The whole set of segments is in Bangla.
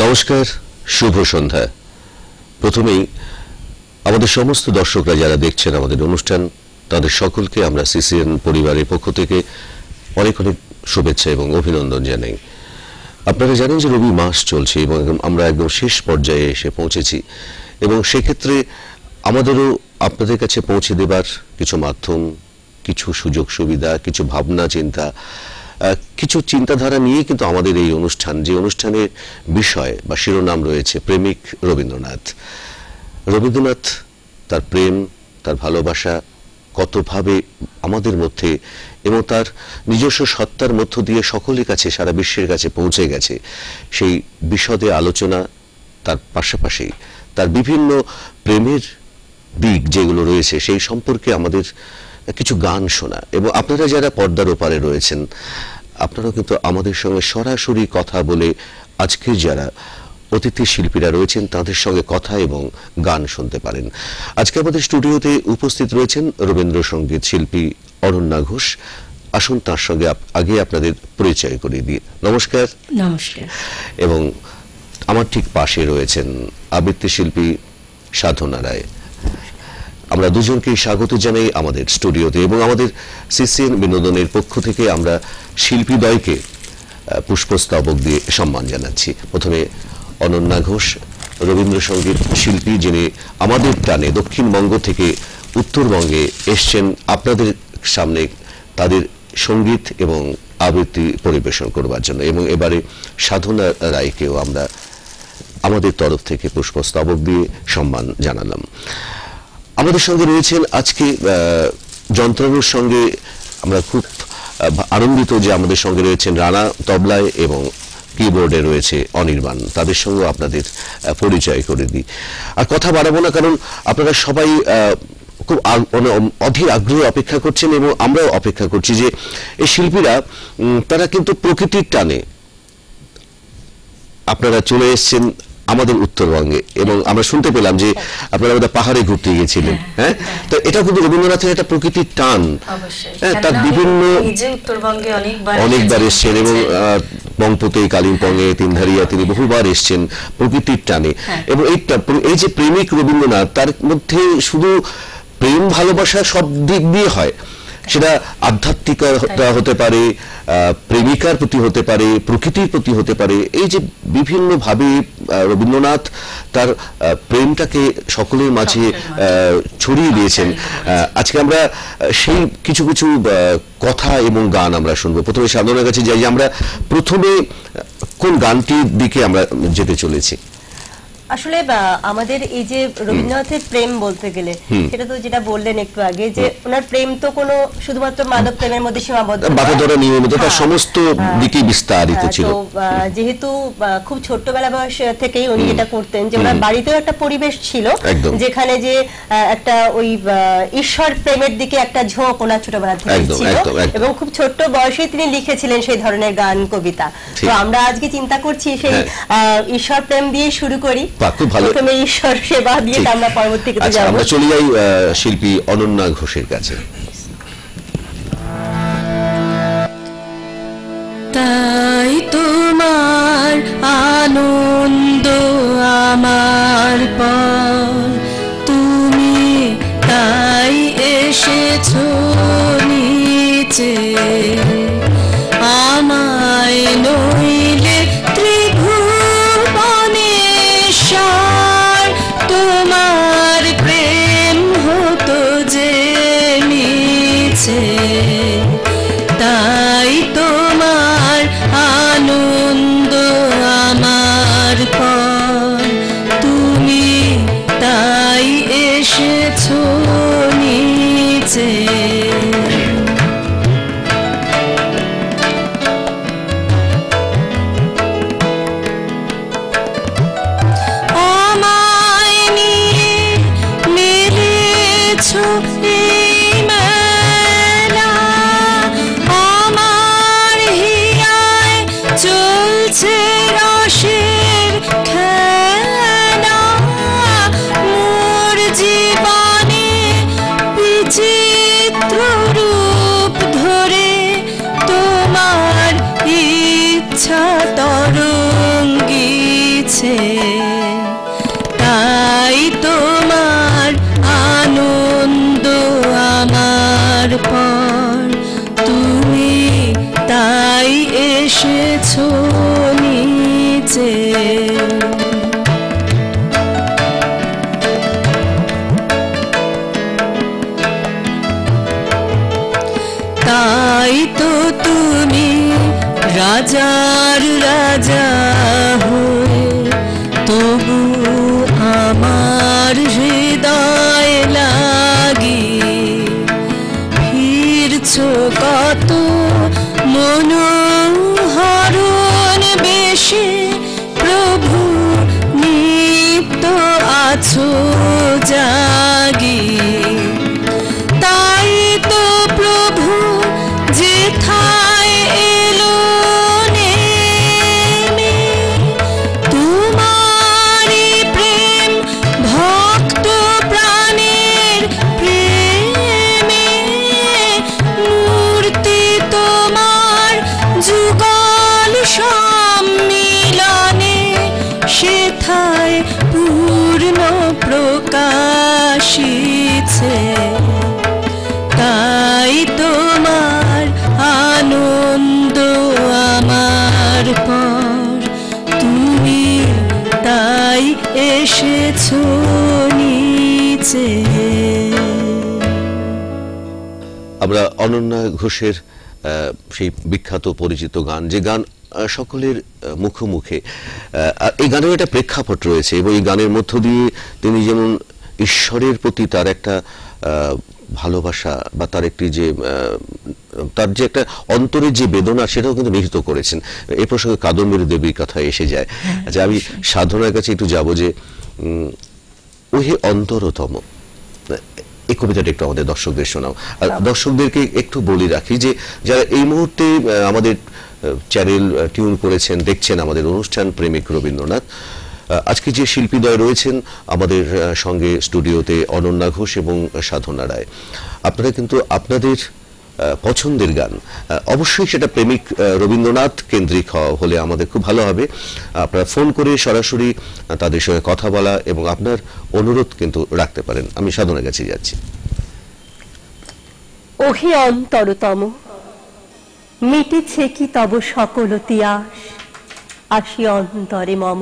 নমস্কার, শুভ সন্ধ্যা। প্রথমেই আমাদের সমস্ত দর্শকরা যারা দেখছেন আমাদের অনুষ্ঠান, তাদের সকলকে আমরা সিসিএন পরিবারের পক্ষ থেকে অনেক অনেক শুভেচ্ছা এবং অভিনন্দন জানাই। আপনারা জানেন যে রবি মাস চলছে এবং আমরা একদম শেষ পর্যায়ে এসে পৌঁছেছি, এবং সেক্ষেত্রে আমাদেরও আপনাদের কাছে পৌঁছে দেবার কিছু মাধ্যম, কিছু সুযোগ সুবিধা, কিছু ভাবনা চিন্তা, কিছু চিন্তাধারা নিয়ে কিন্তু আমাদের এই অনুষ্ঠান, যে অনুষ্ঠানের বিষয় বা শিরোনাম রয়েছে প্রেমিক রবীন্দ্রনাথ। রবীন্দ্রনাথ তার প্রেম, তার ভালোবাসা কতভাবে আমাদের মধ্যে এবং তার নিজস্ব সত্তার মধ্য দিয়ে সকলের কাছে, সারা বিশ্বের কাছে পৌঁছে গেছে, সেই বিশদে আলোচনা, তার পাশাপাশি তার বিভিন্ন প্রেমের দিক যেগুলো রয়েছে সেই সম্পর্কে আমাদের কিছু গান শোনা। এবং আপনারা যারা পর্দার ওপারে রয়েছেন, আপনারাও কিন্তু আমাদের সঙ্গে সরাসরি কথা বলে আজকের যারা অতিথি শিল্পীরা রয়েছেন তাদের সঙ্গে কথা এবং গান শুনতে পারেন। আজকে আমাদের স্টুডিওতে উপস্থিত রয়েছেন রবীন্দ্রসঙ্গীত শিল্পী অনন্যা ঘোষ। আসুন তার সঙ্গে আগে আপনাদের পরিচয় করিয়ে দিই। নমস্কার। নমস্কার। এবং আমার ঠিক পাশে রয়েছেন আবৃত্তি শিল্পী সাধনা রায়। আমরা দুজনকেই স্বাগত জানাই আমাদের স্টুডিওতে, এবং আমাদের সিসিএন বিনোদনের পক্ষ থেকে আমরা শিল্পীদ্বয়কে পুষ্পস্তবক দিয়ে সম্মান জানাচ্ছি। প্রথমে অনন্যা ঘোষ, রবীন্দ্রসঙ্গীত শিল্পী, যিনি আমাদের টানে দক্ষিণবঙ্গ থেকে উত্তরবঙ্গে এসছেন আপনাদের সামনে তাদের সঙ্গীত এবং আবৃত্তি পরিবেশন করবার জন্য। এবং এবারে সাধনা রায়কেও আমরা আমাদের তরফ থেকে পুষ্পস্তবক দিয়ে সম্মান জানালাম। আমাদের সঙ্গে রয়েছেন আজকে যন্ত্রাংশের সঙ্গে আমরা খুব আনন্দিত যে আমাদের সঙ্গে রয়েছেন রানা তবলায় এবং কিবোর্ডে রয়েছে অনির্বাণ। তাদের সঙ্গে আপনাদের পরিচয় করে দিই। আর কথা বাড়াবো না, কারণ আপনারা সবাই খুব অধীর আগ্রহে অপেক্ষা করছেন এবং আমরাও অপেক্ষা করছি যে এই শিল্পীরা তারা কিন্তু প্রকৃতির টানে আপনারা চলে এসছেন আমাদের উত্তরবঙ্গে, এবং আমরা শুনতে পেলাম যে আপনারা ওটা পাহাড়ে ঘুরতে গিয়েছিলেন। হ্যাঁ, তো এটা কিন্তু রবীন্দ্রনাথের একটা প্রকৃতির টান। তার বিভিন্ন অনেকবার এসছেন, এবং বংপতে, কালিম্পংয়ে, তিনধারিয়া তিনি বহুবার এসছেন প্রকৃতির টানে। এবং এই যে প্রেমিক রবীন্দ্রনাথ, তার মধ্যে শুধু প্রেম ভালোবাসা সব দিক দিয়ে হয়, সেটা আধ্যাত্মিকতা হতে পারে, প্রেমিকার প্রতি হতে পারে, প্রকৃতির প্রতি হতে পারে। এই যে বিভিন্ন ভাবে রবীন্দ্রনাথ তার প্রেমটাকে সকলের মাঝে ছড়িয়ে দিয়েছেন। আজকে আমরা সেই কিছু কিছু কথা এবং গান আমরা শুনবো। প্রথমে সাধনার কাছে যাই, আমরা প্রথমে কোন গানটির দিকে আমরা যেতে চলেছি? আসলে আমাদের এই যে রবীন্দ্রনাথের প্রেম বলতে গেলে, সেটা তো যেটা বললেন একটু আগে, যে ওনার প্রেম তো কোনো শুধুমাত্র মাদক প্রেমের মধ্যে সীমাবদ্ধ, বাঁধাধরা নিয়মিত তার সমস্ত দিকে বিস্তারিত ছিল। যেহেতু খুব ছোট্টবেলা বয়স থেকেই উনি যেটা করতেন, যে ওনার বাড়িতেও একটা পরিবেশ ছিল যেখানে যে একটা ওই ঈশ্বর প্রেমের দিকে একটা ঝোঁক ওনার ছোটবেলা থেকে ছিল, এবং খুব ছোট্ট বয়সে তিনি লিখেছিলেন সেই ধরনের গান, কবিতা। তো আমরা আজকে চিন্তা করছি সেই ঈশ্বর প্রেম দিয়ে শুরু করি। প্রথমে ঈশ্বর সেবা দিয়ে আমরা পরবর্তীতে যাব। আমরা চলে যাই শিল্পী অনন্যা ঘোষের কাছে। তাই তোমার আনন্দ আমার পর, তুমি তাই এসেছো নিচে, আমায় নইলে তোমার প্রেম হতো যে নিচে, তাই তোমার আনন্দ আমার পর, তুমি তাই এসেছো নিচে। তরঙ্গিছে নিছে, তাই তোমার আনন্দ আমার পর, তুমি তাই এসেছো নিচে। তাই তো তুমি রাজার রাজা হয়ে তবু আমার হৃদয় লাগি ফিরছো কত মনোহরণ বেশে, প্রভু নিত্য আছো জাগি। তাই তো প্রভু যেথায় এলো নেমে, তোমারি প্রেম ভক্ত প্রাণের প্রেমে, মূর্তি তোমার যুগল সম্মিলনে, সেথায় পূর্ণ প্রকাশিছে। তাই তোমার আনন্দ আমার পর, তুমি তাই এসেছো নিচে। আমরা অনন্যা ঘোষের সেই বিখ্যাত পরিচিত গান, যে গান সকলের মুখে মুখে, এই গানের একটা প্রেক্ষাপট রয়েছে এবং এই গানের মধ্য দিয়ে তিনি যেমন ঈশ্বরের প্রতি তার একটা ভালোবাসা বা তার একটি যে তার যে একটা অন্তরের যে বেদনা, সেটাও কিন্তু নিহিত করেছেন। এই প্রসঙ্গে কাদম্বিনী দেবীর কথা এসে যায়। আচ্ছা, আমি সাধনার কাছে একটু যাব যে ওহে অন্তরতম, এই কবিতাটা একটু আমাদের দর্শকদের শোনাও। আর দর্শকদেরকে একটু বলি রাখি যে যারা এই মুহূর্তে আমাদের চ্যানেল টিউন করেছেন, দেখছেন আমাদের অনুষ্ঠান প্রেমিক রবীন্দ্রনাথ, আজকে যে শিল্পীদ্বয় রয়েছেন আমাদের সঙ্গে স্টুডিওতে, অনন্যা ঘোষ এবং সাধনা রায়, আপনারা কিন্তু আপনাদের পছন্দের গান, অবশ্যই সেটা প্রেমিক রবীন্দ্রনাথ কেন্দ্রিক হলে আমাদের খুব ভালো হবে। আপনারা ফোন করে সরাসরি তাদের সঙ্গে কথা বলা এবং আপনার অনুরোধ কিন্তু রাখতে পারেন। আমি সাধনার কাছে যাচ্ছি। ওহে অন্তরতম, মিটেছে কি তব সকল তিয়াস, আসি অন্তরে মম,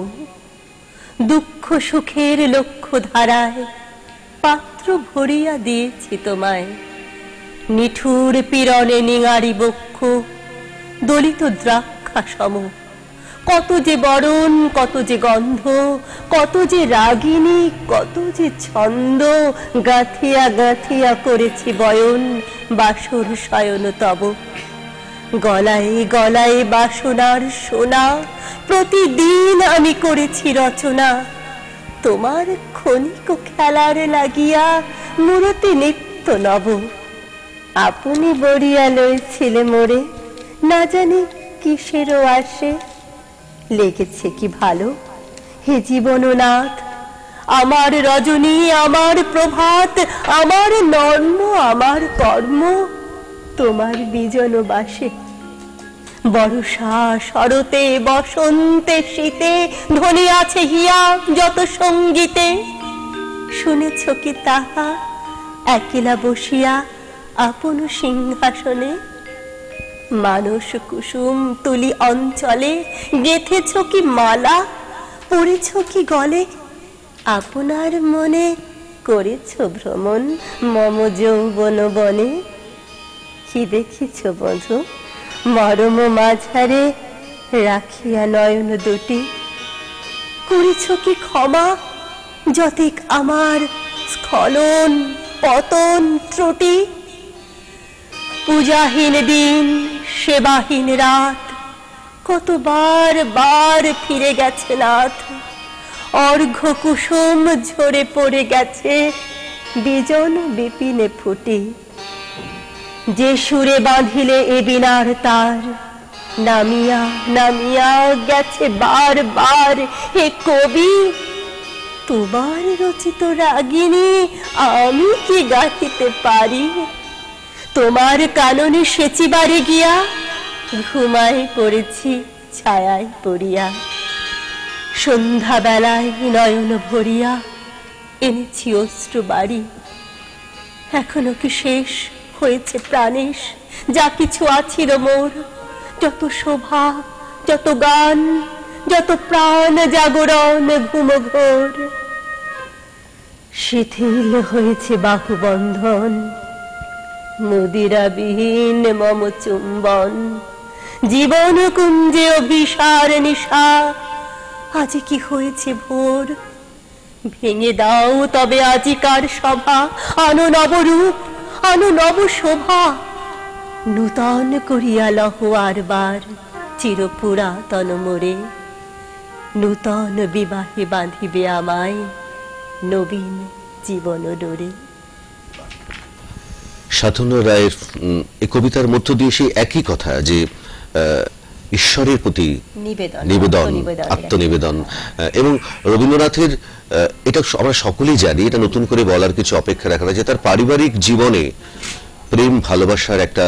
দুঃখ সুখের লক্ষ্য ধারায় পাত্র ভরিয়া দিয়েছি তোমায়। নিঠুর পীড়নে নিঙারি বক্ষ দলিত দ্রাক্ষা সম, কত যে বরণ, কত যে গন্ধ, কত যে রাগিনী, কত যে ছন্দ, গাথিয়া গাথিয়া করেছি বয়ন বাসর শয়ন তব। গলায় গলায় বাসনার সোনা, প্রতিদিন আমি করেছি রচনা, তোমার ক্ষণিক খেলার লাগিয়া মূরতি নিত্য নব। আপনি বরিয়া লইছিলে মোরে, না জানি কিসেরও আসে, লেগেছে কি ভালো হে জীবননাথ, আমার রজনী, আমার প্রভাত, আমার নর্ম, আমার কর্ম তোমার বিজন বাসে। বর্ষা শরতে বসন্তে শীতে ধ্বনি আছে হিয়া যত সঙ্গীতে, শুনেছ কি তাহা একলা বসিয়া আপন সিংহাসনে? মানস কুসুম তুলি অঞ্চলে গেথেছ কি মালা, পড়েছ কি গলে, আপনার মনে করেছ ভ্রমণ মম যৌবন বনে। কি দেখিছ বধূ মরম মাঝারে রাখিয়া নয়ন দুটি, করেছ কি ক্ষমা যতিক আমার স্খলন পতন ত্রুটি? পূজাহীন দিন সেবাহীন রাত, কতবার বার ফিরে গেছে নাথ। অর্ঘ্য কুসুম ঝরে পড়ে গেছে বিজন বিপিনে ফুটি। যে সুরে বাঁধিলে এ বিনার তার, নামিয়া নামিয়া গেছে বার বার। হে কবি, তোমার রচিত রাগিনী আমি কি গাহিতে পারি? তোমার কাননে সেচিবারে গিয়া ঘুমাই পড়েছি ছায়ায় পড়িয়া। সন্ধ্যা বেলায় নয়ন ভরিয়া এনেছি অশ্রু বাড়ি, এখনো কি শেষ হয়েছে প্রাণেশ যা কিছু আছিল মোর? যত শোভা, যত গান, যত প্রাণ জাগরণ ঘুমঘোর, শিথিল হয়েছে বাহুবন্ধন, মুদিরাবিহীন মম চুম্বন, জীবন কুঞ্জে অভিসার নিশা, আজ কি হয়েছে ভোর? ভেঙে দাও তবে আজিকার সভা, আনো নবরূপ, আনো নব শোভা, নূতন করিয়া লহ আরবার চিরপুরাতন মোরে, নূতন বিবাহে বাঁধিবে আমায় নবীন জীবন ডোরে। সাধন রায়ের এই কবিতার মধ্য দিয়ে সেই একই কথা যে ঈশ্বরের প্রতি নিবেদন, আত্মনিবেদন, এবং রবীন্দ্রনাথের এটা আমরা সকলেই জানি, এটা নতুন করে বলার কিছু অপেক্ষা রাখা না, যে তার পারিবারিক জীবনে প্রেম ভালোবাসার একটা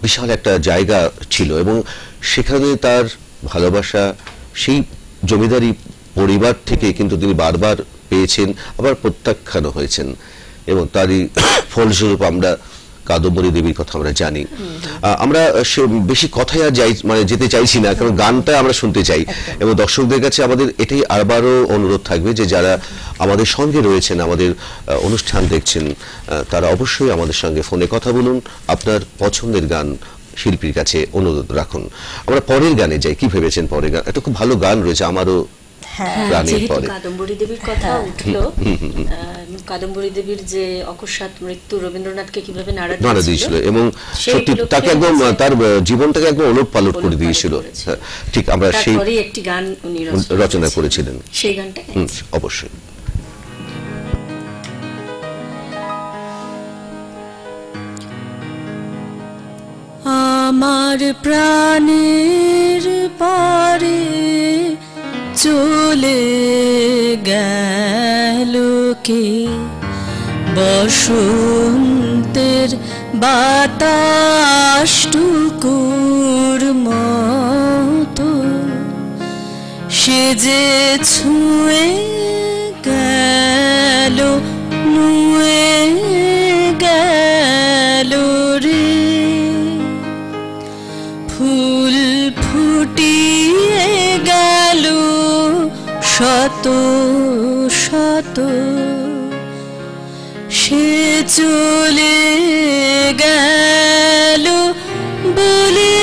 বিশাল একটা জায়গা ছিল, এবং সেখানে তার ভালোবাসা সেই জমিদারি পরিবার থেকে কিন্তু তিনি বারবার পেয়েছেন, আবার প্রত্যাখ্যানও হয়েছেন, এবং তারই ফলস্বরূপ আমরা কাদম্বরী দেবীর কথা আমরা জানি। আমরা বেশি কথায় আর যেতে চাইছি না, কারণ গানটা আমরা শুনতে চাই, এবং দর্শকদের কাছে আমাদের এটাই আবারও অনুরোধ থাকবে যে যারা আমাদের সঙ্গে রয়েছেন, আমাদের অনুষ্ঠান দেখছেন, তারা অবশ্যই আমাদের সঙ্গে ফোনে কথা বলুন, আপনার পছন্দের গান শিল্পীর কাছে অনুরোধ রাখুন। আমরা পরের গানে যাই। কি ভেবেছেন পরের গান? এটা খুব ভালো গান রয়েছে, আমারও কাদম্বরী দেবীর কথা উঠলো, কাদম্বরী দেবীর যে অকস্মাৎ মৃত্যু রবীন্দ্রনাথকে কিভাবে নাড়া দিয়েছিল, এবং সত্যি তাকে একদম তার জীবনটাকে একদম ওলটপালট করে দিয়েছিল। ঠিক, আমরা সেই একটি গান উনি রচনা করেছিলেন, সেই গানটা অবশ্যই। আমার প্রাণের পরে চলে গেল কে, বসন্তের বাতাসটুকুর মতো, সে যে ছুঁয়ে গেল, নুয়ে গেল রে, ফুল ফুটিয়ে গেল শত শত, সে চলে গেল বলে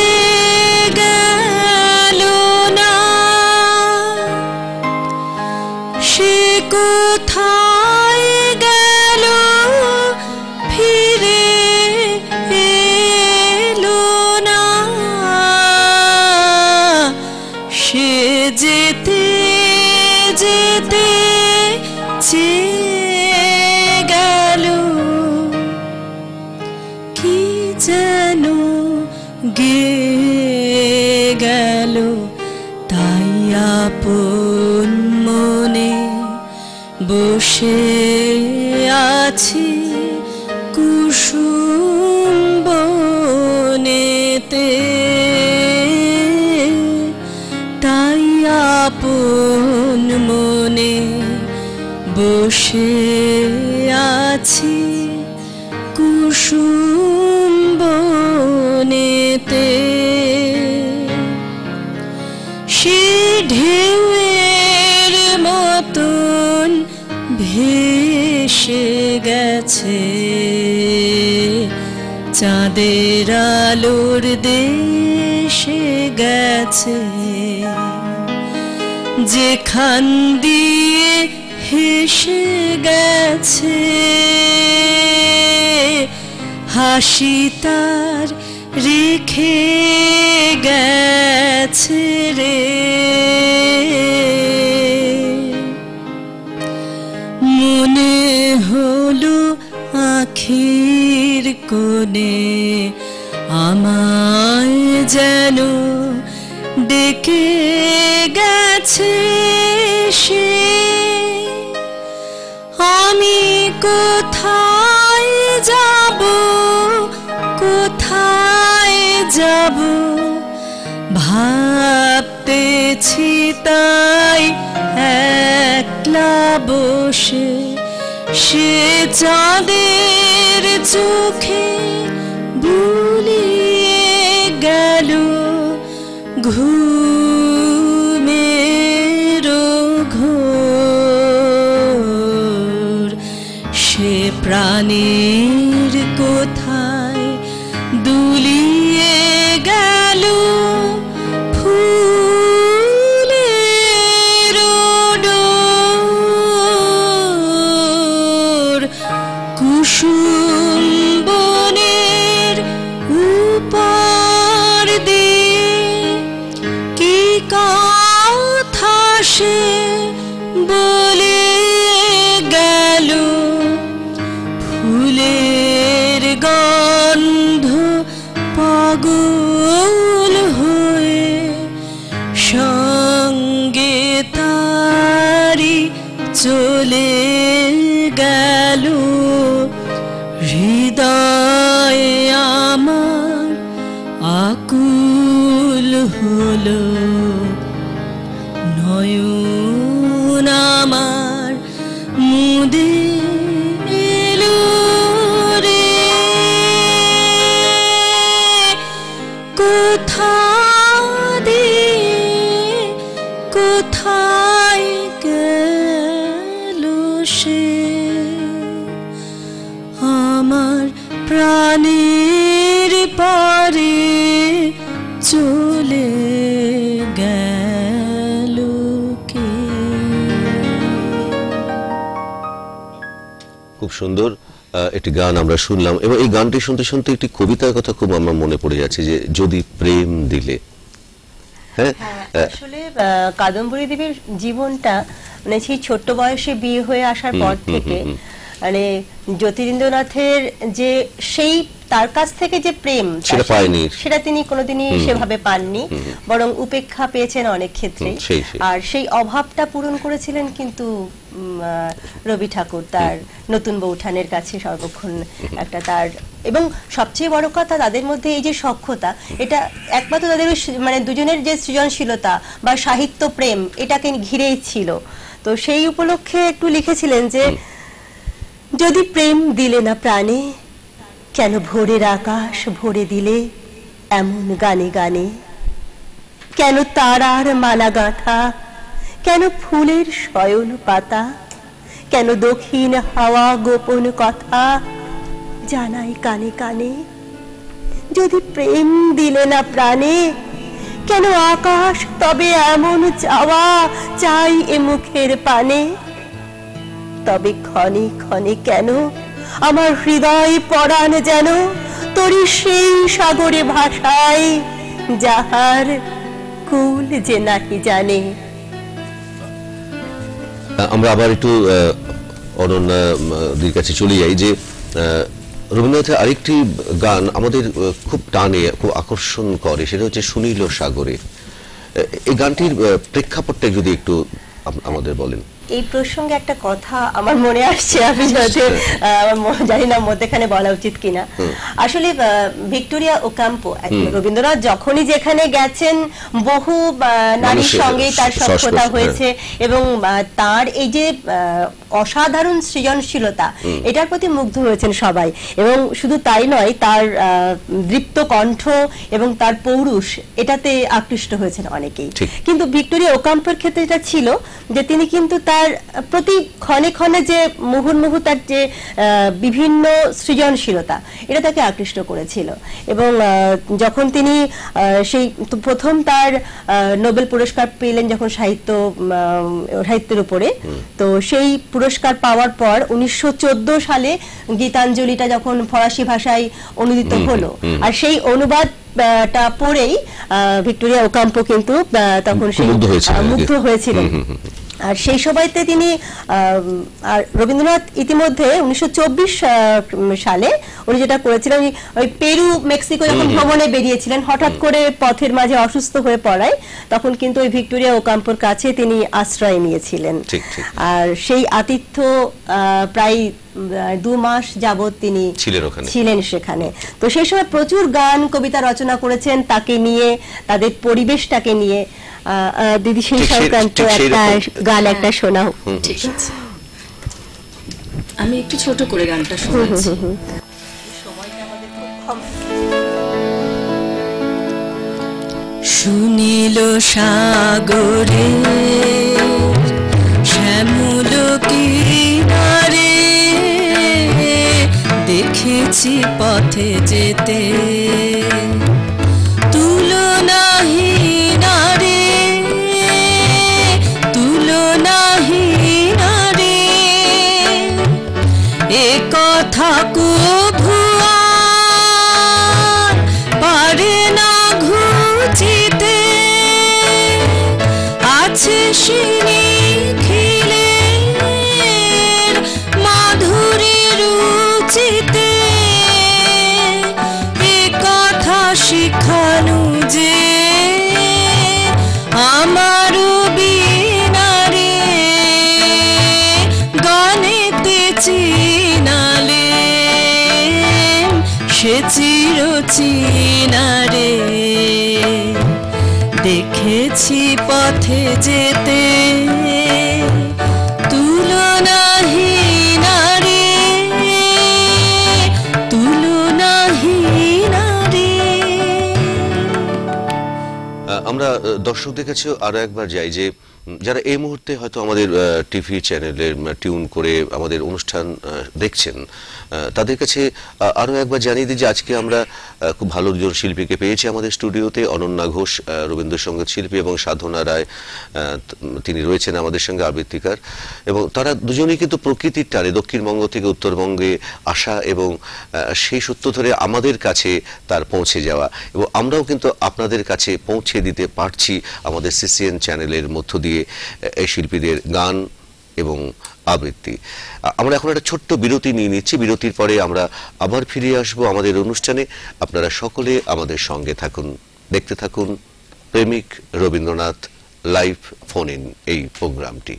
গেল না, সে কোথায় গেল ফিরে এলো না, সে যেতে যেতে চেয়ে গেল, কি যেন গেয়ে গেল, তাই আপন মনে বসে আছি কুসুম বনেতে, তাই আপন মনে বসে আছি কুসুম বনেতে, সে ঢেউয়ের মতন ভেসে গেছে, চাঁদের আলোর দেশে গেছে, যেখান দিয়ে হেসে গেছে, হাসি তার রেখে গেছে রে, মনে হলো আখির কোণে আমায় যেন ডেকে গেছে সে, আমি কোথায় যাব, কোথায় যাব, ভাবতেছি তাই একলা বসে সে চাঁদের চোখে বুলিয়ে গেল ঘুমের ঘোর। সে প্রাণের কোথায় দুলিয়ে গেল ফুলের ডোর। কুসুম বনের উপর দিয়ে কি কথা সে বলে গেল, ফুলের গন্ধ পাগল হয়ে সঙ্গে তারি চলে গেল। হৃদয়ে আমার আকুল হলো, নয়ন আমার মুদে এলো রে। কোথা দিয়ে কোথায় গেল সে, আমার প্রাণের পরে চলে গেল কে। খুব সুন্দর একটি গান আমরা শুনলাম, এবং এই গানটি শুনতে শুনতে একটি কবিতার কথা খুব আমার মনে পড়ে যাচ্ছে, যে যদি প্রেম দিলে। হ্যাঁ, আসলে কাদম্বরী দেবীর জীবনটা মানে সেই ছোট্ট বয়সে বিয়ে হয়ে আসার পর থেকে মানে জ্যোতিরিন্দ্রনাথের যে সেই তার কাছ থেকে যে প্রেম সেটা তিনি কোনোদিনই সেভাবে পাননি, বরং উপেক্ষা পেয়েছেন অনেক ক্ষেত্রে। আর সেই অভাবটা পূরণ করেছিলেন কিন্তু রবি ঠাকুর তার নতুন বৌঠানের কাছে সর্বক্ষণ একটা তার, এবং সবচেয়ে বড় কথা তাদের মধ্যে এই যে সখ্যতা, এটা একমাত্র তাদের মানে দুজনের যে সৃজনশীলতা বা সাহিত্য প্রেম এটাকে ঘিরেই ছিল। তো সেই উপলক্ষে একটু লিখেছিলেন যে যদি প্রেম দিলে না প্রাণে, কেন ভোরের আকাশ ভরে দিলে এমন গানে গানে, কেন তারার মালা গাঁথা, কেন ফুলের শয়ন পাতা, কেন দক্ষিণ হাওয়া গোপন কথা জানাই কানে কানে। যদি প্রেম দিলে না প্রাণে, কেন আকাশ তবে এমন চাওয়া চাই এ মুখের পানে। তবে ক্ষণে ক্ষণে কেন আমার হৃদয় পরাণ যেন তোরি সেই সাগরে ভাষায়, যাহার কুল যে নাহি জানে। আমরা আবার একটু অনন্যাদির কাছে চলে যাই, যে রবীন্দ্রনাথের আরেকটি গান আমাদের খুব টানে, খুব আকর্ষণ করে, সেটা হচ্ছে সুনীল সাগরে। এই গানটির প্রেক্ষাপটটা যদি একটু আমাদের বলেন। এই প্রসঙ্গে একটা কথা আমার মনে আসছে, আমি জানি না মধ্যেখানে বলা উচিত কিনা। আসলে ভিক্টোরিয়া ওকাম্পো রবীন্দ্রনাথ যখনই যেখানে গেছেন বহু নারীর সঙ্গেই তার সখ্যতা হয়েছে, এবং তার এই যে অসাধারণ সৃজনশীলতা এটার প্রতি মুগ্ধ হয়েছেন সবাই। এবং শুধু তাই নয়, তার দৃপ্ত কণ্ঠ এবং তার পৌরুষ এটাতে আকৃষ্ট হয়েছেন অনেকেই। কিন্তু ভিক্টোরিয়া ওকাম্পোর ক্ষেত্রে এটা ছিল যে তিনি কিন্তু তার প্রতি ক্ষণে ক্ষণে যে মুহুর্মুহু তার যে বিভিন্ন সৃজনশীলতা এটা তাকে আকৃষ্ট করেছিল। এবং যখন তিনি সেই প্রথম তার নোবেল পুরস্কার পেলেন যখন সাহিত্যের উপরে, তো সেই পুরস্কার পাওয়ার পর 1914 সালে গীতাঞ্জলিটা যখন ফরাসি ভাষায় অনুদিত হলো, আর সেই অনুবাদটা পড়েই ভিক্টোরিয়া ওকাম্পো কিন্তু তখন সেই মুগ্ধ হয়েছিলেন। আর সেই সময়তে তিনি রবীন্দ্রনাথ ইতিমধ্যে 1924 সালে উনি যেটা করেছিলেন, ওই পেরু মেক্সিকো যখন ভ্রমণে বেরিয়েছিলেন, হঠাৎ করে পথের মাঝে অসুস্থ হয়ে পড়ায় তখন কিন্তু ওই ভিক্টোরিয়া ওকাম্পোর কাছে তিনি আশ্রয় নিয়েছিলেন। আর সেই আতিথ্য প্রায় 2 মাস যাবত তিনি ছিলেন সেখানে। তো সেই সময় প্রচুর গান কবিতা রচনা করেছেন তাকে নিয়ে, তাদের পরিবেশটাকে নিয়ে। দিদি সেই ঠিক সেই- সংক্রান্ত ঠিক সেই একটা রকম। গান একটা শোনাও। ঠিক আছে, আমি একটু ছোট করে গানটা শোনাচ্ছি। শুনিল সাগরে শ্যামল কিনারে, দেখেছি পথে যেতে তুলনাহি নারে, তুলনাহি নারে, এ কথা কভু আর পারে না ঘুচিতে, আছে সিনি খিলের মাধুরী রুচিতে, এ কথা শিখানো যে আমার বিনারে, গানেতে চিনালে সে চির চিনারে, দেখেছি পথে যেতে তুলনাহি নারে, তুলনাহি নারে। আমরা দর্শকদের কাছে আরো একবার যাই যে যারা এই মুহূর্তে হয়তো আমাদের টিভি চ্যানেলের টিউন করে আমাদের অনুষ্ঠান দেখছেন, তাদের কাছে আরো একবার জানিয়ে দিই যে আজকে আমরা খুব ভালো দুজন শিল্পীকে পেয়েছি আমাদের স্টুডিওতে। অনন্যা ঘোষ রবীন্দ্রসঙ্গীত শিল্পী এবং সাধনা রায় তিনি রয়েছেন আমাদের সঙ্গে আবৃত্তিকার, এবং তারা দুজনেই কিন্তু প্রকৃতির টানে দক্ষিণবঙ্গ থেকে উত্তরবঙ্গে আসা এবং সেই সূত্র ধরে আমাদের কাছে তার পৌঁছে যাওয়া, এবং আমরাও কিন্তু আপনাদের কাছে পৌঁছে দিতে পারছি আমাদের সিসিএন চ্যানেলের মধ্য দিয়ে এই শিল্পীদের গান এবং আবৃত্তি। আমরা এখন একটা ছোট্ট বিরতি নিয়ে নিচ্ছি, বিরতির পরে আমরা আবার ফিরে আসবো আমাদের অনুষ্ঠানে। আপনারা সকলে আমাদের সঙ্গে থাকুন, দেখতে থাকুন প্রেমিক রবীন্দ্রনাথ লাইভ ফোন ইন এই প্রোগ্রামটি।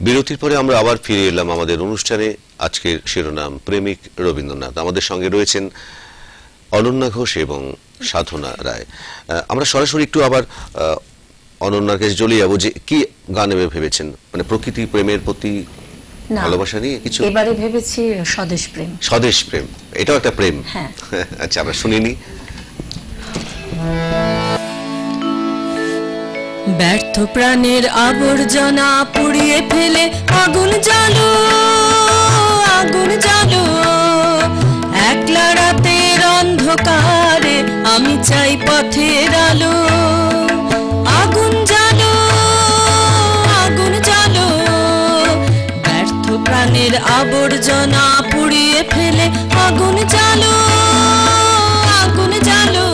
বিরতির পরে আমরা আবার ফিরে এলাম আমাদের অনুষ্ঠানে। আজকের শিরোনাম প্রেমিক রবীন্দ্রনাথ। আমাদের সঙ্গে রয়েছেন অনন্যা ঘোষ এবং সাধনা রায়। আমরা সরাসরি একটু আবার অনন্যার কাছে চলে যাবো যে কি গান ভেবেছেন, মানে প্রকৃতি প্রেমের প্রতি ভালোবাসা নিয়ে কিছু? এবারে ভেবেছি স্বদেশ প্রেম। স্বদেশ প্রেম, এটাও একটা প্রেম। হ্যাঁ। আচ্ছা, আমরা শুনিনি। ব্যর্থ প্রাণের আবর্জনা পুড়িয়ে ফেলে আগুন জ্বালো, আগুন জ্বালো। একলা রাতের অন্ধকারে আমি চাই পথের আলো। আগুন জ্বালো, আগুন জ্বালো। ব্যর্থ প্রাণের আবর্জনা পুড়িয়ে ফেলে আগুন জ্বালো, আগুন জ্বালো।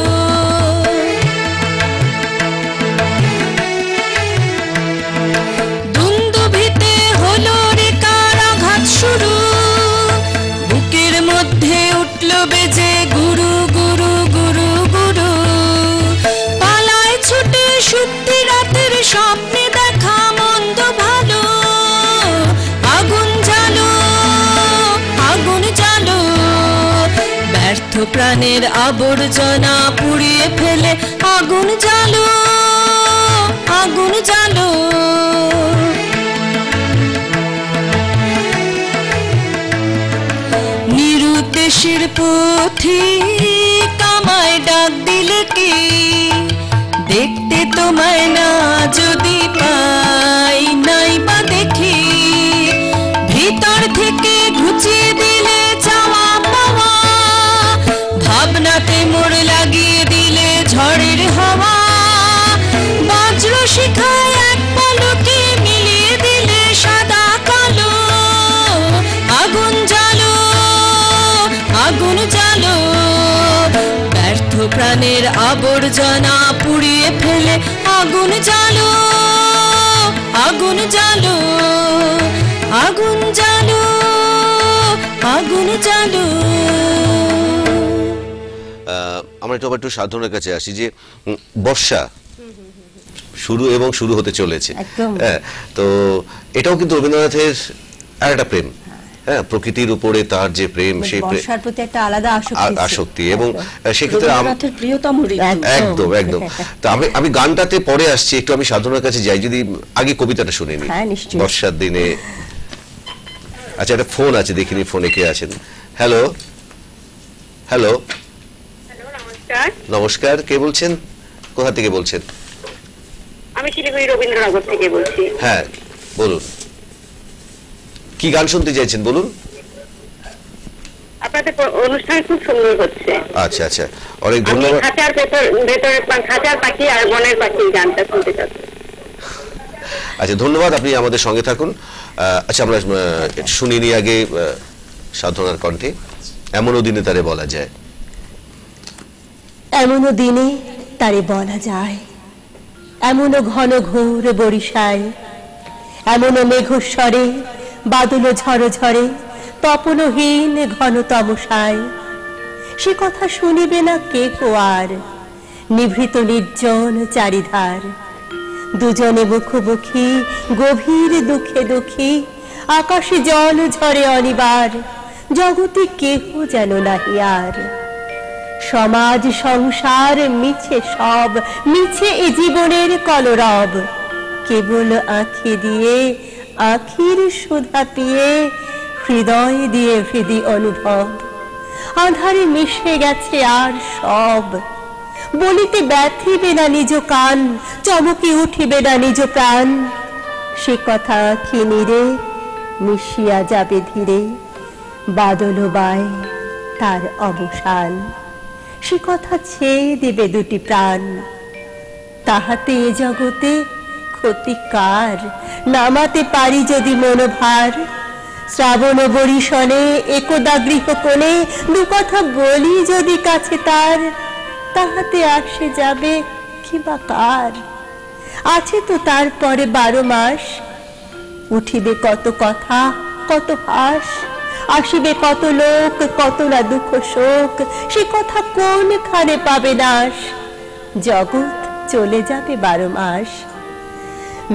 বুকের মধ্যে উঠল বেজে গুরু গুরু গুরু গুরু। পালায় ছুটে সত্যি রাতের স্বপ্নে দেখা মন্দ ভালো। আগুন জ্বালো, আগুন জ্বালো। ব্যর্থ প্রাণের আবর্জনা পুড়িয়ে ফেলে আগুন জ্বালো, আগুন জ্বালো। নিরুদ্দেশের পথিক আমায় ডাক দিলে কি? দেখতে তোমায় না যদি পাই, নাই বা দেখি। ভিতর থেকে ঘুচিয়ে দিলে চাওয়া পাওয়া। ভাবনাতে মোড় লাগিয়ে দিলে ঝড়ের হাওয়া। বজ্র শিখায় এক পলকে মিলিয়ে দিলে সাদা কালো। আগুন জ্বালো, আগুন জ্বালো। ব্যর্থ প্রাণের আবর্জনা পুড়িয়ে ফেলে আগুন জ্বালো, আগুন জ্বালো। আগুন জ্বালো, আগুন জ্বালো। আমরা একটু সাধনার কাছে আসি যে বর্ষা শুরু এবং শুরু হতে চলেছে। হ্যাঁ, তো এটাও কিন্তু রবীন্দ্রনাথের আরেকটা প্রেম। হ্যাঁ, প্রকৃতির উপরে তার যে প্রেম, সেই বর্ষার প্রতি একটা আলাদা আসক্তি এবং সেক্ষেত্রে রবীন্দ্রনাথের প্রিয়তম ঋতু। একদম একদম। তো আমি গানটাতে পরে আসছি, একটু আমি সাধনার কাছে যাই, যদি আগে কবিতাটা শুনে নিই। বর্ষার দিনে। আচ্ছা, একটা ফোন আছে, দেখিনি ফোনে কে আছেন। Hello, hello. নমস্কার। নমস্কার, কে বলছেন, কোথা থেকে বলছেন? আমি শিলিগুড়ি রবীন্দ্রনগর থেকে বলছি। হ্যাঁ, বলুন, কি গান শুনতে চাইছেন বলুন। আপনাদের অনুষ্ঠান খুব সুন্দর হচ্ছে। আচ্ছা আচ্ছা, অনেক ধন্যবাদ। খাঁচার ভেতরে খাঁচার পাখি আর বনের পাখি গানটা শুনতে চাচ্ছি। আচ্ছা, ধন্যবাদ, আপনি আমাদের সঙ্গে থাকুন। আচ্ছা, আমরা শুনিনি আগে সাধনার কণ্ঠে এমনও দিনে তারে বলা যায়। এমনও দিনে তারে বলা যায়, এমনও ঘন ঘোর বরিশায়, এমনও মেঘস্বরে বাদল ঝড় ঝরে, তপনহীন ঘন তমসায়। সে কথা শুনিবে না কে কো আর, নিভৃত নির্জন চারিধার। দুজনে মুখোমুখি গভীর দুঃখে দুঃখী, আকাশে জল ঝরে অনিবার, জগতে কেহ যেন নাহি আর। সমাজ সংসার মিছে সব, মিছে এ জীবনের কলরব। কেবল আঁখি দিয়ে আখির সুধা পিয়ে, হৃদয় দিয়ে হৃদি অনুভব। আধারে মিশে গেছে আর সব, বলিতে ব্যথিবে না নিজ কান, চমকে উঠিবে না নিজ প্রাণ। সে কথা আঁখি নিরে মিশিয়া যাবে ধীরে, বাদল বায় তার অবসান। সে কথা ছেয়ে দেবে দুটি প্রাণ, তাহাতে এ জগতে ক্ষতি কার? নামাতে পারি যদি মনোভার। শ্রাবণ বরিশনে একদা গৃহকোণে দু কথা বলি যদি কাছে তার, তাহাতে আসে যাবে কি বা কার? আছে তো তারপরে 12 মাস, উঠিবে কত কথা কত হাস, আসিবে কত লোক কত না দুঃখ শোক, সে কথা কোনখানে পাবে নাশ। জগৎ চলে যাবে 12 মাস।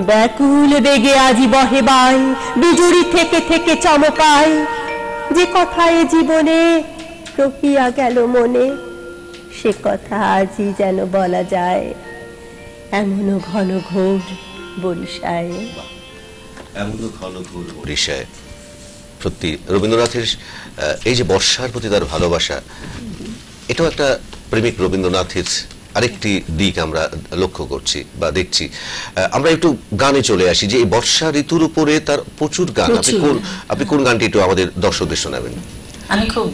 ব্যাকুল বেগে আজি বহে বাই, বিজুড়ি থেকে থেকে চমকায়, যে কথায় জীবনে রহিয়া গেল মনে, সে কথা আজই যেন বলা যায়, এমন ঘন ঘোর বরিশায়। এমন ঘন ঘোর বরিশায়। সত্যি রবীন্দ্রনাথের এই যে বর্ষার প্রতি তার ভালোবাসা, এটাও একটা প্রেমিক রবীন্দ্রনাথের আরেকটি দিক আমরা লক্ষ্য করছি বা দেখছি। আমরা একটু গানে চলে আসি যে এই বর্ষা ঋতুর উপরে তার প্রচুর গান। আপনি কোন গানটি একটু আমাদের দর্শকদের শোনাবেন? আমি খুব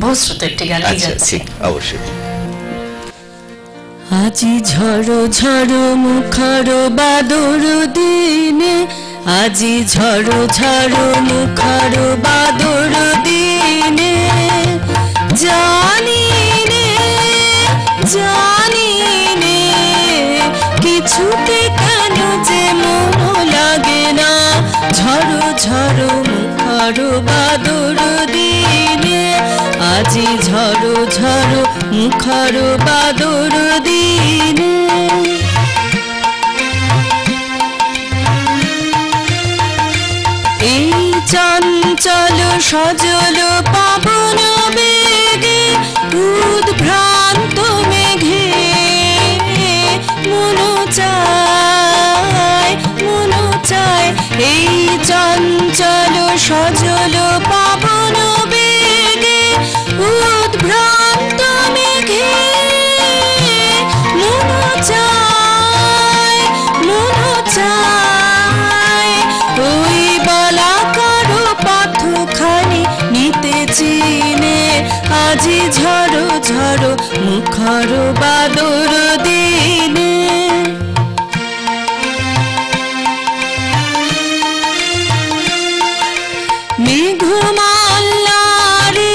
বহুশ্রুত একটি গান গাইছি। অবশ্যই। আজি ঝড়ো ঝড়ো মুখর বাদর দিনে, আজি ঝড়ো ঝড়ো মুখর বাদর দিনে, জানি নে জানি নে কিছুতে কেন যে মন লাগে না, ঝড়ো ঝড়ো মুখর বাদর দিনে, আজি ঝড়ো ঝড়ো মুখর বাদর দিনে। এই চঞ্চল সজল পাবন বেগে, উদ্ভ্রান্ত মেঘে মন চায় মন চায়, এই চঞ্চল সজল পাবন বেগে, উদ্ভ্রান্ত মেঘে মন চায় মন চায়, ওই বলাকার পথখানি নিতে চিনে, আজি ঝড়ো ঝড়ো মুখর বাদর দিনে। মেঘমাল্লারে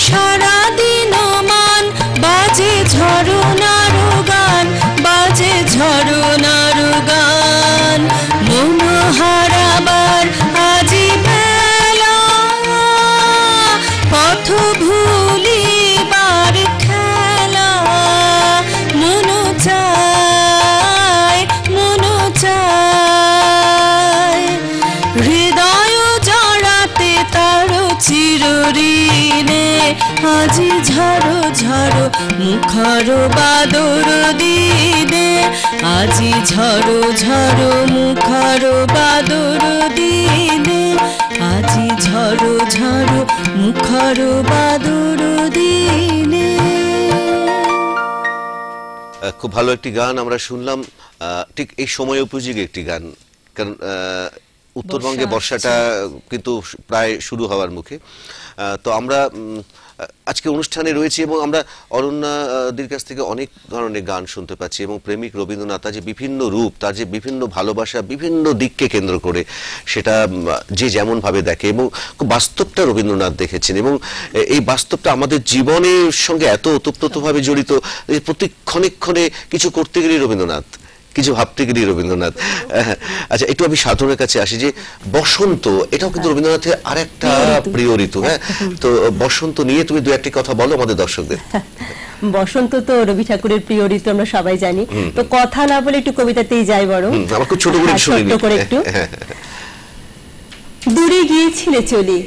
সারাদিন মান, বাজে ঝরনার গান, বাজে ঝরনার গান, মন হারাবার আজি বেলা, পথ ভুলিবার খেলা, মন চায় মন চায়, হৃদয় জড়াতে তার চিরঋণে, আজি ঝড়ো ঝড়ো মুখর বাদর দিনে, আজি ঝড়ো ঝড়ো মুখর বাদর দিনে, আজি ঝড়ো ঝড়ো মুখর বাদর দিনে। খুব ভালো একটি গান আমরা শুনলাম, ঠিক এই সময় উপযোগী একটি গান, কারণ উত্তরবঙ্গে বর্ষাটা কিন্তু প্রায় শুরু হওয়ার মুখে। তো আমরা আজকে অনুষ্ঠানে রয়েছি এবং আমরা অরণ্যাদির কাছ থেকে অনেক ধরনের গান শুনতে পাচ্ছি এবং প্রেমিক রবীন্দ্রনাথ যে বিভিন্ন রূপ, তার যে বিভিন্ন ভালোবাসা বিভিন্ন দিককে কেন্দ্র করে সেটা যে যেমন ভাবে দেখে এবং খুব বাস্তবটা রবীন্দ্রনাথ দেখেছেন এবং এই বাস্তবটা আমাদের জীবনের সঙ্গে এত ওতপ্রোতভাবে জড়িত যে প্রতি ক্ষণে ক্ষণে কিছু করতে গেলেই রবীন্দ্রনাথ, কিছু ভাবতে গেলেই রবীন্দ্রনাথ। আচ্ছা, একটু আমি সাধনের কাছে আসি যে বসন্ত, এটাও কিন্তু রবীন্দ্রনাথের আর একটা প্রিয় ঋতু। হ্যাঁ, তো বসন্ত নিয়ে তুমি দু একটি কথা বলো আমাদের দর্শকদের। বসন্ত তো রবি ঠাকুরের প্রিয় ঋতু, আমরা সবাই জানি। তো কথা না বলে একটু কবিতাতেই যাই বরং। আমার খুব ছোট করে একটু দূরে গিয়েছিলে চলে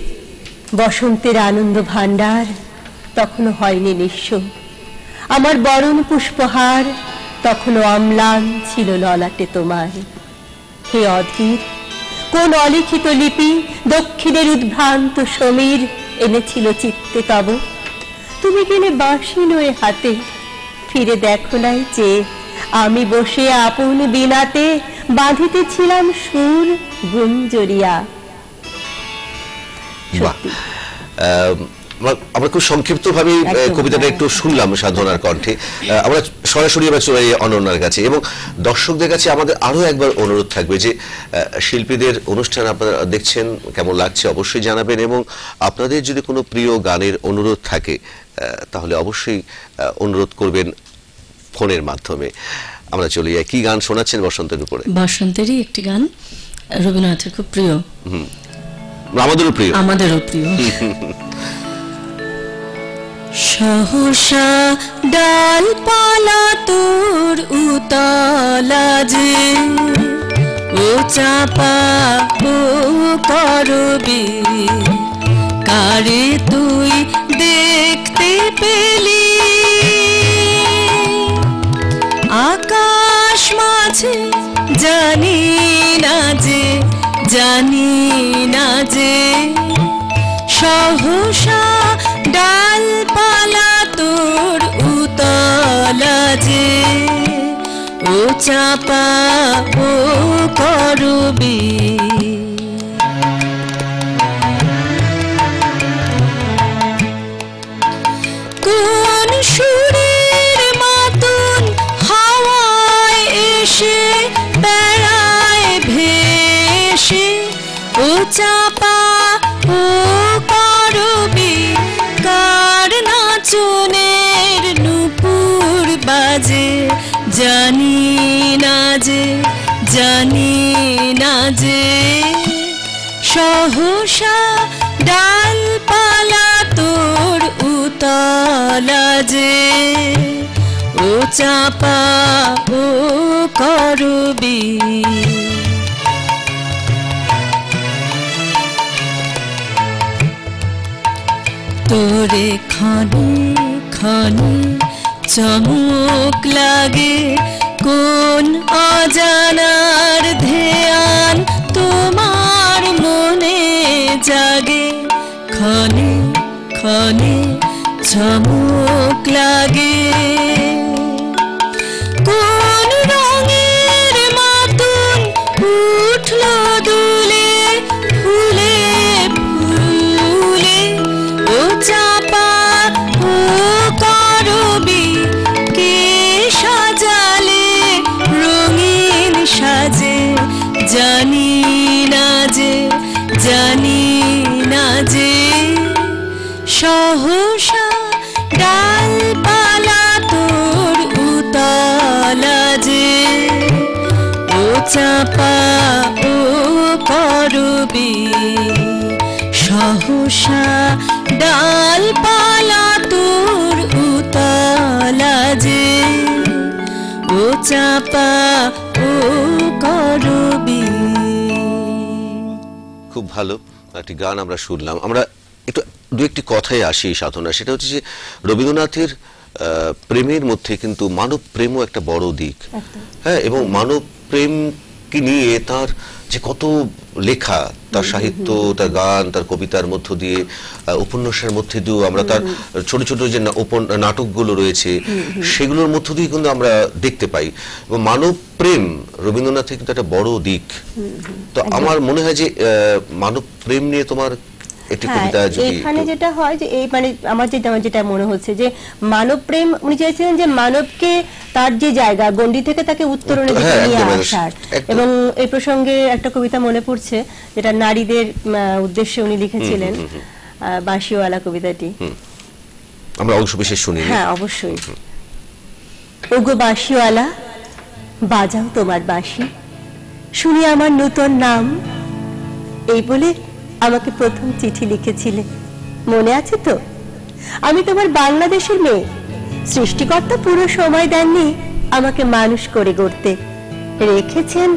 বসন্তের আনন্দ ভান্ডার, তখনও হয়নি নিঃস্ব আমার বরণ পুষ্পহার, তখনও অম্লান ছিল ললাটে তোমার। হে অধীর, কোন অলিখিত লিপি দক্ষিণের উদ্ভ্রান্ত সমীর এনেছিল চিত্তে তব, তুমি গেলে বাঁশি নয়ে হাতে, ফিরে দেখো নাই যে আমি বসে আপন বিনাতে বাঁধিতেছিলাম সুর গুঞ্জরিয়া। আমরা খুব সংক্ষিপ্ত ভাবে কবিতাটা একটু শুনলাম সাধনার কণ্ঠে। আমরা সরাসরি এবার চলে যাই অনন্যার কাছে এবং দর্শকদের কাছে আমাদের আরো একবার অনুরোধ থাকবে যে শিল্পীদের অনুষ্ঠান আপনারা দেখছেন, কেমন লাগছে অবশ্যই জানাবেন এবং আপনাদের যদি কোনো প্রিয় গানের অনুরোধ থাকে তাহলে অবশ্যই অনুরোধ করবেন ফোনের মাধ্যমে। আমরা চলে যাই, কি গান শোনাচ্ছেন বসন্তের উপরে? বসন্তেরই একটি গান, রবীন্দ্রনাথের খুব প্রিয়, আমাদেরও প্রিয়, আমাদেরও প্রিয়। সহসা ডালপালা তোর উতলা যে চাপা ও করবি কারে তুই দেখতে পেলি আকাশ মাঝে জানি না যে সহসা ডালপালা তোর উতলা যে ও চাপা ও করবি কোন সুরের মতন হাওয়ায় এসে বেড়ায় ভেসে ও চাপা ও করবি কার নাচনের নুপুর বাজে জানি না যে সহসা ডালপালা তোর উতলা যে ও চাপা ও করবি তোরে খানে খানে চমক লাগে কোন অজানার ধ্যান তোমার মনে জাগে খানে খানে চমক লাগে কোন রঙের মতন উঠল দুলে ফুলে ফুলে ও চাপা ও করবি কে সাজালে রঙিন সাজে জানি না যে সহসা ডালপালা তোর উতলা যে ও চাপা ও করবি সহসা ডালপালা তোর উতলা যে ও চাপা ও করবি খুব ভালো একটি গান আমরা শুনলাম। আমরা একটু দু একটি কথায় আসি সাধনা, সেটা হচ্ছে যে রবীন্দ্রনাথের প্রেমের মধ্যে কিন্তু মানব প্রেমও একটা বড় দিক। হ্যাঁ, এবং মানব প্রেমকে নিয়ে তার যে কত লেখা, তার সাহিত্য, তার গান, তার কবিতার মধ্য দিয়ে, উপন্যাসের মধ্যে দিয়েও আমরা তার ছোট ছোট যে নাটকগুলো রয়েছে সেগুলোর মধ্য দিয়ে কিন্তু আমরা দেখতে পাই। এবং মানব প্রেম রবীন্দ্রনাথের কিন্তু একটা বড় দিক। তো আমার মনে হয় যে মানব প্রেম নিয়ে তোমার একটি কবিতা যদি এখানে যেটা হয় যে এই মানে আমার যেটা মনে হচ্ছে যে মানব প্রেম উনি চাইছিলেন যে মানবকে তার যে জায়গা গণ্ডি থেকে তাকে উত্তরণে নিয়ে আসার। এবং এই প্রসঙ্গে একটা কবিতা মনে পড়ছে যেটা নারীদের উদ্দেশ্যে উনি লিখেছিলেন, বাঁশিওয়ালা কবিতাটি। আমরা অংশ বিশেষ শুনি। হ্যাঁ, অবশ্যই। ওগো বাঁশিওয়ালা, বাজাও তোমার বাঁশি, শুনি আমার নূতন নাম, এই বলে আমাকে প্রথম চিঠি লিখেছিলে, মনে আছে তো? আমি তোমার বাংলাদেশের মেয়ে। সৃষ্টিকর্তা পুরো সময় দেননি আমাকে মানুষ করে গড়তে, রেখেছেন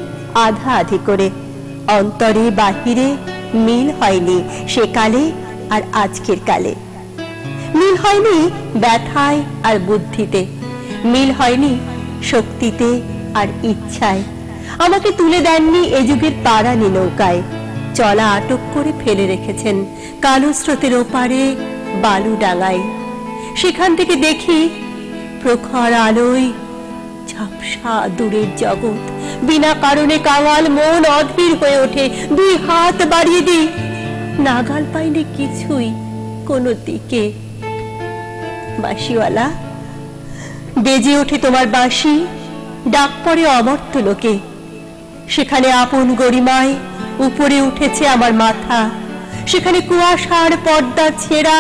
আধা আধি করে। অন্তরে বাহিরে মিল হয়নি সে কালে আর আজকের কালে, মিল হয়নি ব্যথায় আর বুদ্ধিতে, মিল হয়নি শক্তিতে আর ইচ্ছায়। আমাকে তুলে দেননি এ যুগের পারানি নৌকায়, চলা আটক করে ফেলে রেখেছেন কালো স্রোতের ওপারে বালু ডাঙায়। সেখান থেকে দেখি প্রখর আলোয় ঝাপসা দূরের জগৎ, বিনা কারণে কাঙাল মন অধীর হয়ে ওঠে। দুই হাত বাড়িয়ে দিই, নাগাল পাইনি কিছুই কোনো দিকে। বাঁশিওয়ালা, বেজে ওঠে তোমার বাঁশি, ডাক পড়ে অমর্ত্য লোকে। সেখানে আপন গরিমায় উপরে উঠেছে আমার মাথা, সেখানে কুয়াশার পর্দা ছেঁড়া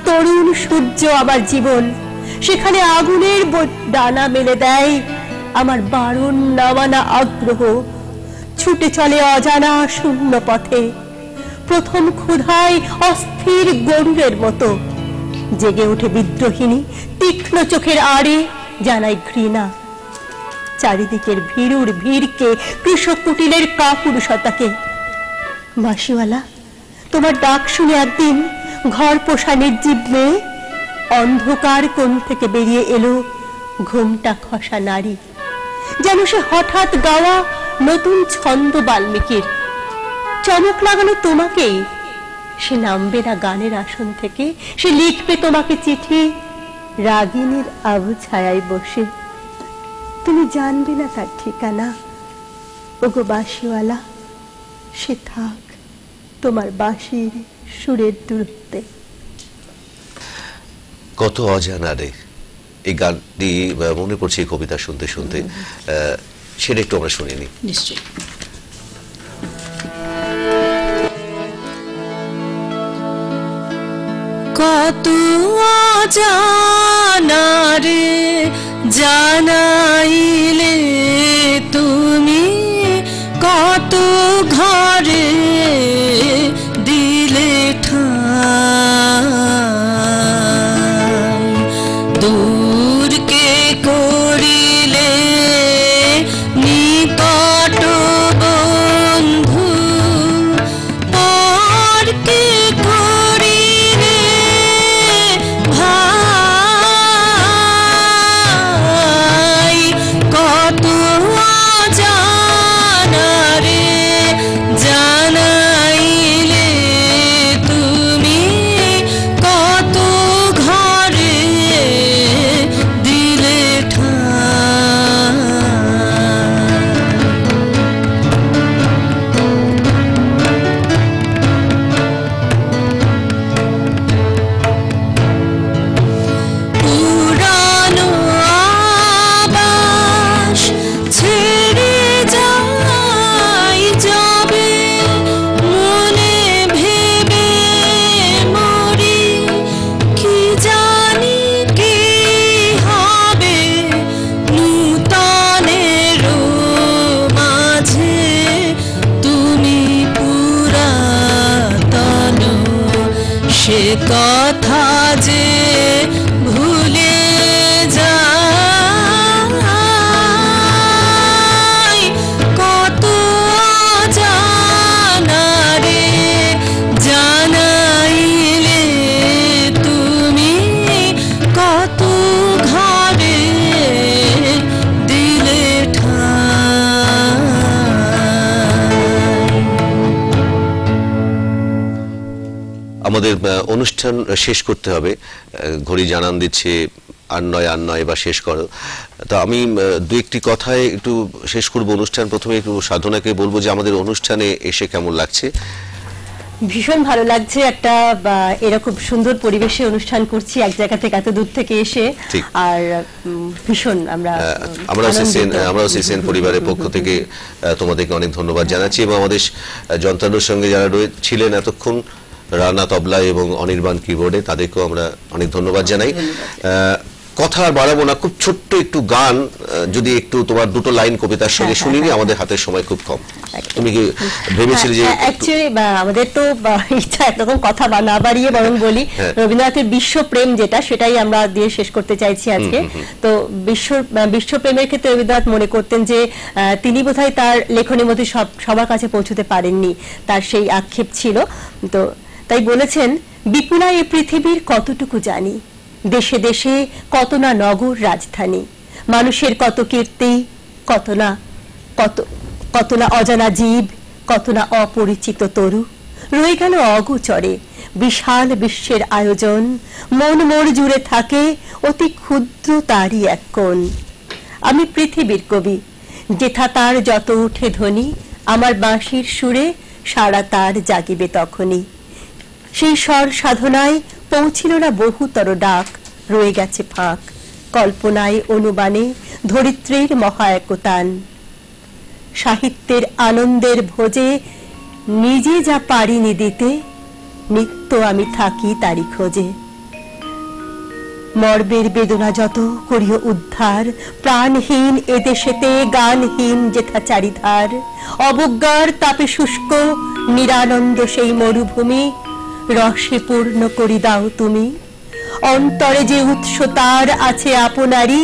তরুণ সূর্য আমার জীবন। সেখানে আগুনের ডানা মেলে দেয় আমার বারণ নামানা আগ্রহ। ছুটে চলে অজানা শূন্য পথে, প্রথম ক্ষুধায় অস্থির গরুরের মতো। জেগে ওঠে বিদ্রোহিনী, তীক্ষ্ণ চোখের আড়ে জানাই ঘৃণা। চারিদিকের ভিড়ুর ভিড়কে, কৃষক কুটিলের কাপুরুষতাকে। বাঁশিওয়ালা, তোমার ডাক শুনে একদিন ঘর পোষা নির্জীব মেয়ে অন্ধকার কোণ থেকে বেরিয়ে এলো ঘুমটা খসা নারী, যেন সে হঠাৎ গাওয়া নতুন ছন্দ বাল্মীকির। চমক লাগানো তোমাকেই। সে নামবে না গানের আসন থেকে, সে লিখবে তোমাকে চিঠি রাগিনীর আবু ছায়ায় বসে। তুমি জানবে না তার ঠিকানা। ওগো বাঁশিওয়ালা, সে থাক তোমার বাঁশির সুরের দূরত্বে। কত অজানা রে এই গানটি মনে পড়ছে কবিতা শুনতে শুনতে, সেটা একটু আমরা শুনিনি। নিশ্চয়ই। কত অজানা রে জানাইলে তুমি, কত ঘরে দিলে ঠাঁই, দূরকে করিলে নিকট বন্ধু, পরকে করিলে ভাই, কত অজানা রে জানাইলে তুমি, কত ঘরে দিলে ঠাঁই। পুরানো আবাস ছেড়ে যাই যাবে, মনে ভেবে মরি, কি জানি কি হবে নূতনের মাঝে, তুমি পুরাতন সে কথা যে ভুলে যাই, কত অজানা রে জানাইলে তুমি, কত ঘরে দিলে ঠাঁই। আমাদের অনুষ্ঠান শেষ করতে হবে, ঘড়ি জানান দিচ্ছে আর নয় বা শেষ করো। তো আমি দু একটি কথায় একটু শেষ করব অনুষ্ঠান। প্রথমে একটু সাধনাকে বলবো যে আমাদের অনুষ্ঠানে এসে কেমন লাগছে। ভীষণ ভালো লাগছে, একটা এরকম সুন্দর পরিবেশে অনুষ্ঠান করছি এক জায়গা থেকে এত দূর থেকে এসে, আর ভীষণ আমরাও সিসিএন পরিবারের পক্ষ থেকে তোমাদেরকে অনেক ধন্যবাদ জানাচ্ছি, এবং আমাদের যন্ত্রাংশের সঙ্গে যারা ছিলেন এতক্ষণ, রানা তবলা এবং অনির্বাণ কিবোর্ডে, তাদেরকেও আমরা অনেক ধন্যবাদ জানাই। কথা আর বাড়াবো না, খুব ছোট্ট একটু গান যদি একটু তোমার দুটো লাইন কবিতার সঙ্গে শুনিনি, আমাদের হাতের সময় খুব কম। তুমি কি ভেবেছিলে যে অ্যাকচুয়ালি আমাদের তো ইচ্ছা একরকম কথা না বাড়িয়ে বরং বলি রবীন্দ্রনাথের বিশ্বপ্রেম যেটা, সেটাই আমরা দিয়ে শেষ করতে চাইছি আজকে। তো বিশ্বপ্রেমের ক্ষেত্রে রবীন্দ্রনাথ মনে করতেন যে তিনি বোধহয় তার লেখনের মধ্যে সবার কাছে পৌঁছতে পারেননি, তার সেই আক্ষেপ ছিল। তো তাই বলেছেন, বিপুলা এ পৃথিবীর কতটুকু জানি, দেশে দেশে কত না নগর রাজধানী, মানুষের কত কীর্তি, কত না অজানা জীব, কত না অপরিচিত তরু, রয়ে গেল অগোচরে বিশাল বিশ্বের আয়োজন, মন মোর জুড়ে থাকে অতি ক্ষুদ্র তারই এক কোণ। আমি পৃথিবীর কবি, যেথা তার যত উঠে ধ্বনি, আমার বাঁশির সুরে সারা তার জাগিবে তখনই। সেই স্বর সাধনায় পৌঁছিল না বহুতর ডাক, রয়ে গেছে ফাঁক কল্পনায় অনুবানে ধরিত্রীর মহা একতান। সাহিত্যের আনন্দের ভোজে নিজে যা পারিনি দিতে, নিত্য আমি থাকি তারি খোঁজে। মর্বের বেদনা যত করিও উদ্ধার, প্রাণহীন এদেশেতে গানহীন যেথা চারিধার। অবজ্ঞার তাপে শুষ্ক নিরানন্দ সেই মরুভূমি, রসে পূর্ণ করি দাও তুমি। অন্তরে যে উৎস তার আছে আপনারই,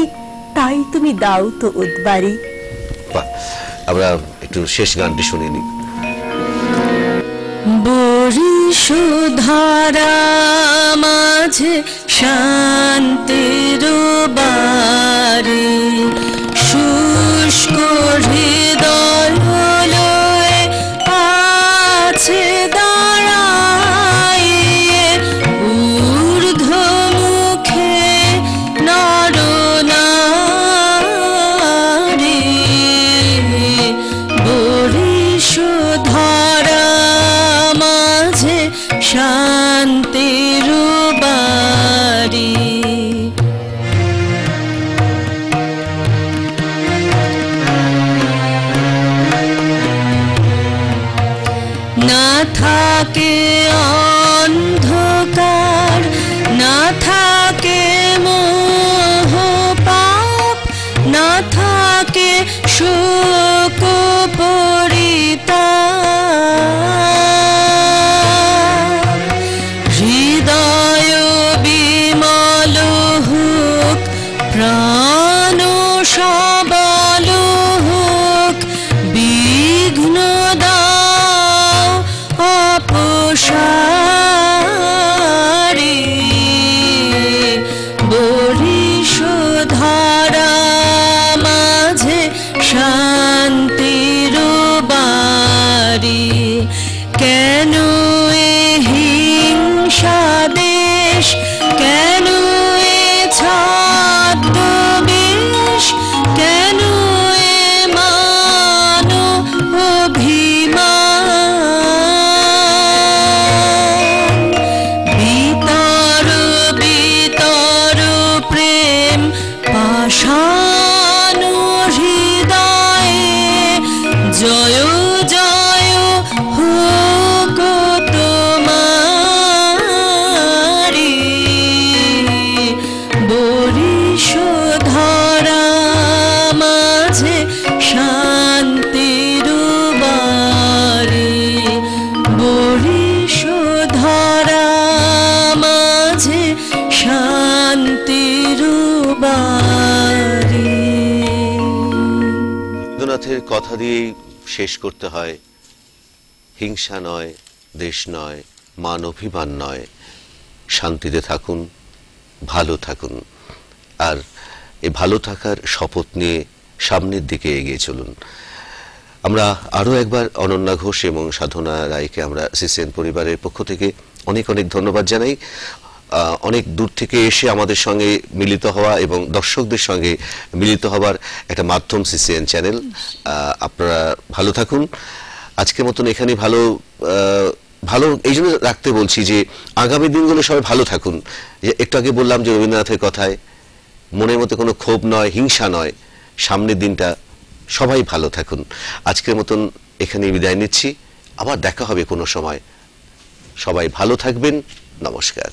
তাই তুমি দাও তো উদ্বারি। আমরা একটু শেষ গানটি শুনে নিই। বরিশধারা মাঝে শান্তির বাড়ি, শুষ্ক হৃদয় লয়ে আছে দাঁড়ায়, ঊর্ধ্ব মুখে নরনারী। বরিশধারা মাঝে শান্তির বাড়ি, না থাকে অন্ধকার, না থাকে মোহ পাপ, না থাকে শোক পরিতাপ। হৃদয় বিমল হোক, প্রাণ সবল হোক, বিঘ্ন দাও অপসারী। বরিশধারা মাঝে শান্তির বাড়ি, কেন এ হিংসা দেশ, কেন এ ছদ্মবেশ, কেন এ মান অভিমান। বিতর বিতর প্রেম পাষাণ হৃদয়ে, জয় জয় হোক তোমারি। বরিশধারা মাঝে শান্তির বাড়ি, বরিশধারা মাঝে শান্তির বাড়ি। রবীন্দ্রনাথের কথা দিয়েই শেষ করতে হয়, হিংসা নয়, দেশ নয়, মান অভিমান নয়, শান্তিতে থাকুন, ভালো থাকুন। আর এই ভালো থাকার শপথ নিয়ে সামনের দিকে এগিয়ে চলুন। আমরা আরো একবার অনন্যা ঘোষ এবং সাধনা রায়কে আমরা সিসিএন পরিবারের পক্ষ থেকে অনেক অনেক ধন্যবাদ জানাই। অনেক দূর থেকে এসে আমাদের সঙ্গে মিলিত হওয়া এবং দর্শকদের সঙ্গে মিলিত হওয়ার একটা মাধ্যম সিসিএন চ্যানেল। আপনারা ভালো থাকুন। আজকের মতন এখানে ভালো ভালো এই জন্য রাখতে বলছি যে আগামী দিনগুলো সবাই ভালো থাকুন। একটু আগে বললাম যে রবীন্দ্রনাথের কথায় মনের মধ্যে কোনো ক্ষোভ নয়, হিংসা নয়, সামনের দিনটা সবাই ভালো থাকুন। আজকের মতন এখানেই বিদায় নিচ্ছি, আবার দেখা হবে কোনো সময়। সবাই ভালো থাকবেন, নমস্কার।